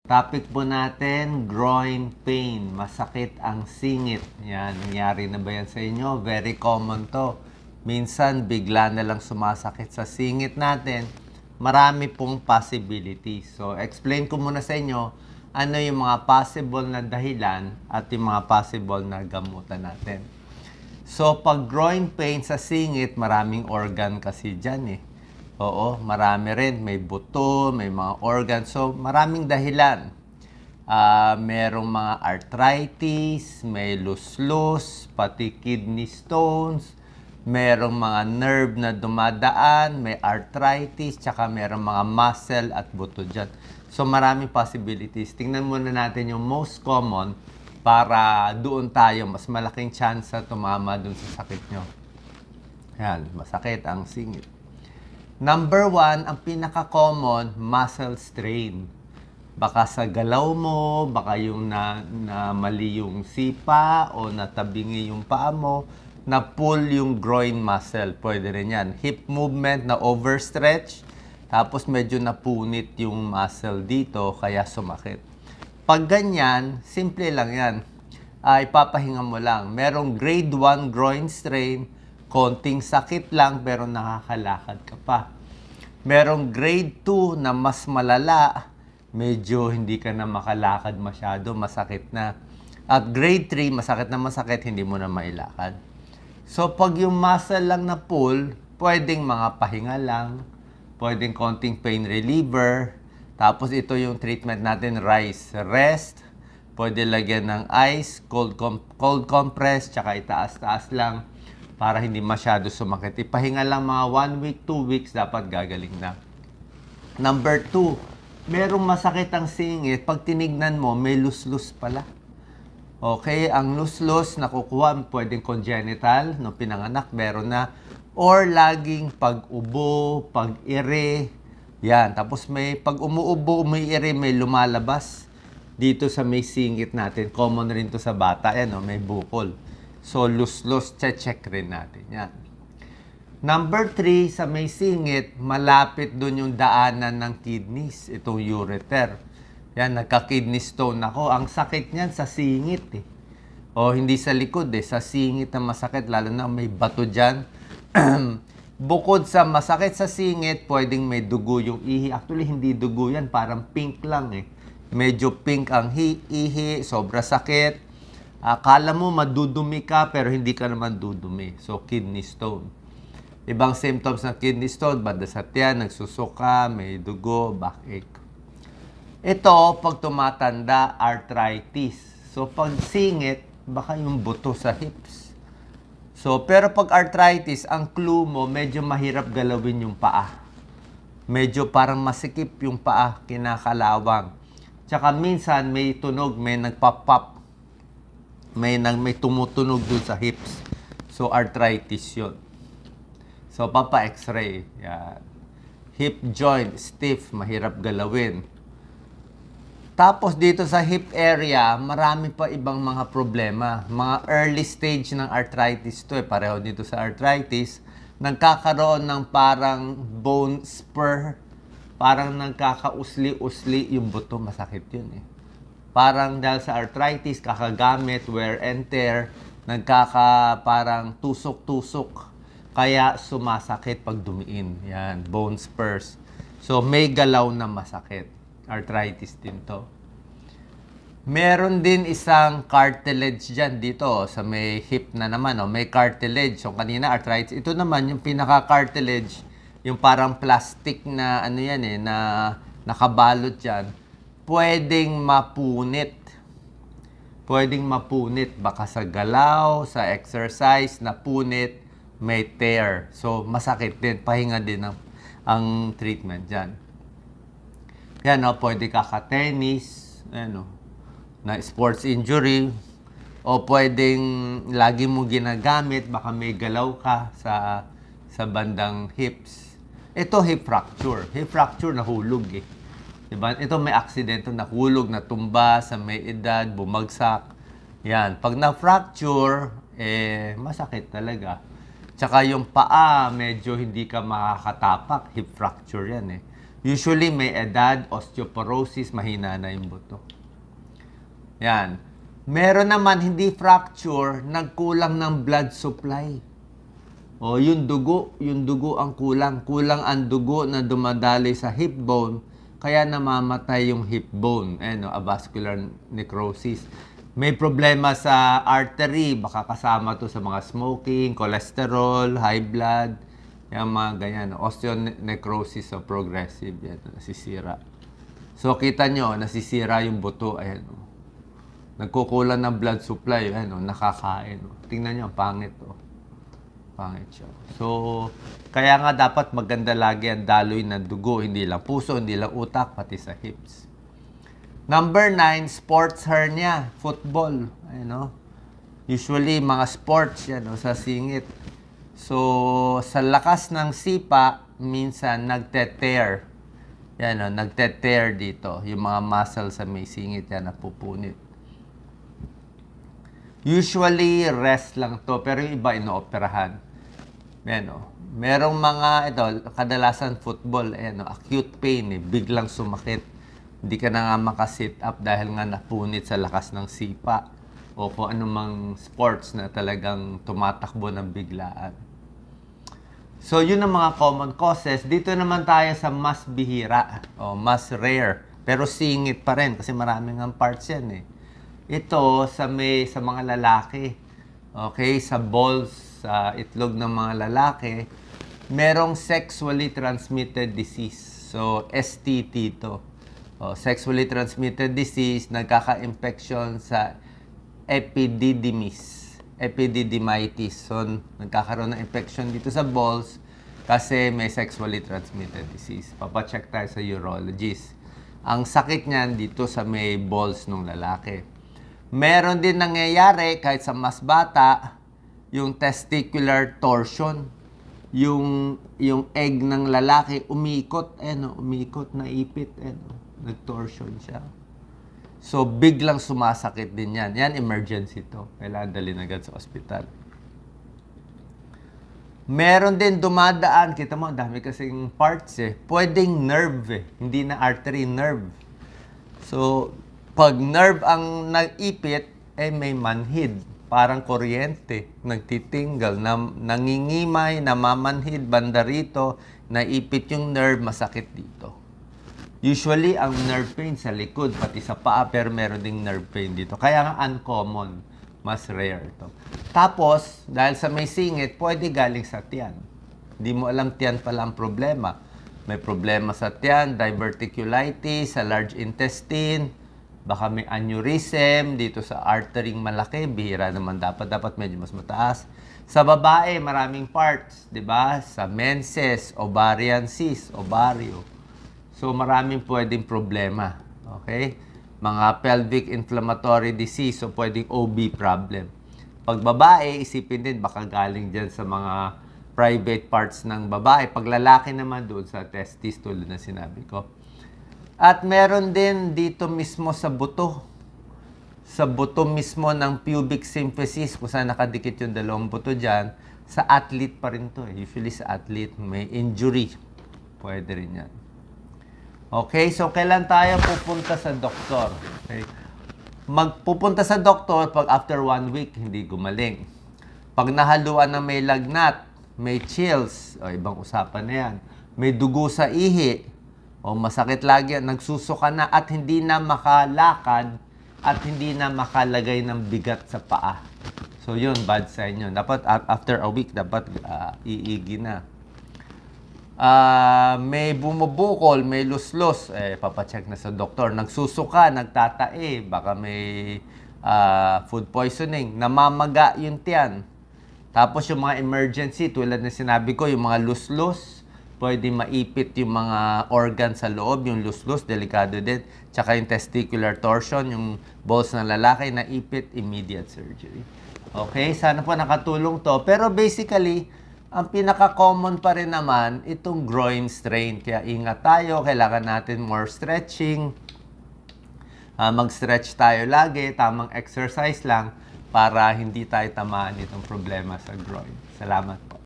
Topic po natin, groin pain. Masakit ang singit. Yan, nangyari na ba yan sa inyo? Very common to. Minsan, bigla na lang sumasakit sa singit natin. Marami pong possibilities. So, explain ko muna sa inyo ano yung mga possible na dahilan at yung mga possible na gamutan natin. So, pag groin pain sa singit, maraming organ kasi dyan eh. Oo, marami rin. May buto, may mga organ. So, maraming dahilan. Merong mga arthritis, may lus-lus, pati kidney stones, merong mga nerve na dumadaan, may arthritis, tsaka merong mga muscle at buto dyan. So, maraming possibilities. Tingnan muna natin yung most common para doon tayo, mas malaking chance na tumama doon sa sakit nyo. Yan, masakit ang singit. Number 1, ang pinaka-common, muscle strain. Baka sa galaw mo, baka yung na mali yung sipa o natabingi yung paa mo, na pull yung groin muscle. Pwede rin yan. Hip movement na overstretch, tapos medyo napunit yung muscle dito, kaya sumakit. Pag ganyan, simple lang yan. Ipapahinga mo lang. Merong grade 1 groin strain, konting sakit lang pero nakakalakad ka pa. Merong grade 2 na mas malala, medyo hindi ka na makalakad masyado, masakit na. At grade 3, masakit na masakit, hindi mo na mailakad. So pag yung muscle lang na pull, pwedeng mga pahinga lang, pwedeng konting pain reliever. Tapos ito yung treatment natin, RICE. Rest, pwede lagyan ng ice, cold compress, tsaka itaas-taas lang para hindi masyado sumakit. Ipahinga lang mga 1 week, 2 weeks, dapat gagaling na. Number 2, merong masakit ang singit. Pag tinignan mo, may lus-lus pala. Okay, ang lus-lus nakukuha, pwedeng congenital, no pinanganak, meron na. Or laging pag-ubo, pag-ire, yan. Tapos may pag umuubo, umiire, may lumalabas dito sa may singit natin. Common rin to sa bata. Yan, no? May bukol. So, lus-lus, check rin natin. Yan. Number 3, sa may singit, malapit doon yung daanan ng kidneys. Itong ureter. Yan, nagka-kidney stone ako. Ang sakit niyan sa singit eh. O hindi sa likod eh. Sa singit na masakit, lalo na may bato dyan. Bukod sa masakit sa singit, pwedeng may dugo yung ihi. Actually, hindi dugo yan. Parang pink lang eh. Medyo pink ang ihi, sobra sakit. Akala mo madudumi ka, pero hindi ka naman dudumi. So, kidney stone. Ibang symptoms ng kidney stone, banda sa tiyan, nagsusuka, may dugo, backache. Ito, pag tumatanda, arthritis. So, pag singit, baka yung buto sa hips. So, pero pag arthritis, ang clue mo, medyo mahirap galawin yung paa. Medyo parang masikip yung paa, kinakalawang. Tsaka minsan may tunog, may nagpa-pop. May tumutunog dun sa hips. So, arthritis yun. So, papa-x-ray. Yan. Hip joint, stiff, mahirap galawin. Tapos dito sa hip area, marami pa ibang mga problema. Mga early stage ng arthritis to eh. Pareho dito sa arthritis. Nagkakaroon ng parang bone spur. Parang nagkakausli-usli yung buto. Masakit yun eh. Parang dahil sa arthritis, kakagamit, wear and tear. Parang tusok-tusok. Kaya sumasakit pag dumiin. Yan, bone spurs. So may galaw na masakit. Arthritis din to. Meron din isang cartilage dyan dito sa may hip na naman. Oh. May cartilage. So kanina arthritis. Ito naman yung pinaka-cartilage. Yung parang plastic na ano yan eh, na nakabalot dyan. Pwedeng mapunit. Pwedeng mapunit. Baka sa galaw, sa exercise, napunit, may tear. So masakit din. Pahinga din ang treatment dyan. Yan, no, pwede kaka-tennis, ano, na sports injury, o pwedeng lagi mo ginagamit, baka may galaw ka sa bandang hips. Ito, hip fracture. Hip fracture, nahulog eh. Diba? Ito may aksidente, nahulog, natumba sa may edad, bumagsak. Yan, pag na-fracture, masakit talaga. Tsaka yung paa, medyo hindi ka makakatapak, hip fracture yan eh. Usually may edad, osteoporosis, mahina na yung buto. Yan. Meron naman hindi fracture, nagkulang ng blood supply. O yung dugo ang kulang. Kulang ang dugo na dumadali sa hip bone, kaya namamatay yung hip bone. Avascular necrosis. May problema sa artery, baka kasama to sa mga smoking, cholesterol, high blood, yung mga ganyan. Osteonecrosis o progressive, yan, nasisira. So kita nyo, nasisira yung buto, ayan. Nagkukulang ng blood supply, ayan, nakakain. Tingnan nyo, pangit. Pangit siya. So, kaya nga dapat maganda lagi ang daloy ng dugo, hindi lang puso, hindi lang utak, pati sa hips. Number 9, sports hernia, football. Usually, mga sports yan, sa singit. So, sa lakas ng sipa, minsan nagte-tear. Nagte-tear dito. Yung mga muscle sa may singit yan, napupunit. Usually, rest lang to, pero yung iba inooperahan. Merong mga, kadalasan football, acute pain, biglang sumakit. Hindi ka na nga makasit up dahil nga napunit sa lakas ng sipa o kung anumang sports na talagang tumatakbo ng biglaan. So, yun ang mga common causes. Dito naman tayo sa mas bihira o mas rare. Pero singit pa rin kasi maraming ang parts yan. Ito sa mga lalaki. Okay, sa balls, sa itlog ng mga lalaki, merong sexually transmitted disease. So, STT ito. Sexually transmitted disease, nagkaka-infection sa epididymitis. So, nagkakaroon ng infection dito sa balls kasi may sexually transmitted disease. Papacheck tayo sa urologist. Ang sakit niyan dito sa may balls ng lalaki. Meron din nangyayari kahit sa mas bata, yung testicular torsion. Yung egg ng lalaki umikot, umikot, naipit, nag-torsion siya. So, biglang sumasakit din yan. Yan, emergency to. Kailangan dalhin agad sa ospital. Meron din dumadaan, kita mo, dami kasing parts Pwedeng nerve hindi na artery, nerve. So, pag nerve ang nag-ipit, may manhid. Parang kuryente, nagtitinggal, nangingimay, namamanhid, banda rito, naipit yung nerve, masakit dito. Usually, ang nerve pain sa likod, pati sa paa, pero meron ding nerve pain dito. Kaya nga uncommon, mas rare ito. Tapos, dahil sa may singit, pwede galing sa tiyan. Hindi mo alam tiyan pala ang problema. May problema sa tiyan, diverticulitis, sa large intestine, baka may aneurysm dito sa artery malaki, bihira naman dapat medyo mas mataas. Sa babae, maraming parts, 'di ba? Sa menses, ovarian cyst, ovaryo. So maraming pwedeng problema, okay? Mga pelvic inflammatory disease, so pwedeng OB problem. Pag babae, isipin din baka galing diyan sa mga private parts ng babae. Pag lalaki naman doon sa testis, tulad na sinabi ko. At meron din dito mismo sa buto. Sa buto mismo ng pubic symphysis, kung saan nakadikit yung dalawang buto dyan, sa athlete pa rin to. Usually sa athlete, may injury. Pwede rin yan. Okay, so kailan tayo pupunta sa doktor? Okay. Magpupunta sa doktor pag after 1 week, hindi gumaling. Pag nahaluan na may lagnat, may chills, ibang usapan na yan. May dugo sa ihi, masakit lagi, nagsusuka na at hindi na makalakad at hindi na makalagay ng bigat sa paa. So yun, bad sign yun. Dapat after a week, dapat iigi na. May bumubukol, may luslos, papacheck na sa doktor. Nagsusuka, nagtatae, baka may food poisoning, namamaga yung tiyan. Tapos yung mga emergency, tulad na sinabi ko, yung mga luslos, pwede maipit yung mga organ sa loob, yung luslos, delikado din. Tsaka yung testicular torsion, yung balls ng lalaki, naipit, immediate surgery. Okay, sana po nakatulong to. Pero basically, ang pinaka-common pa rin naman, itong groin strain. Kaya ingat tayo, kailangan natin more stretching. Mag-stretch tayo lagi, tamang exercise lang para hindi tayo tamaan itong problema sa groin. Salamat po.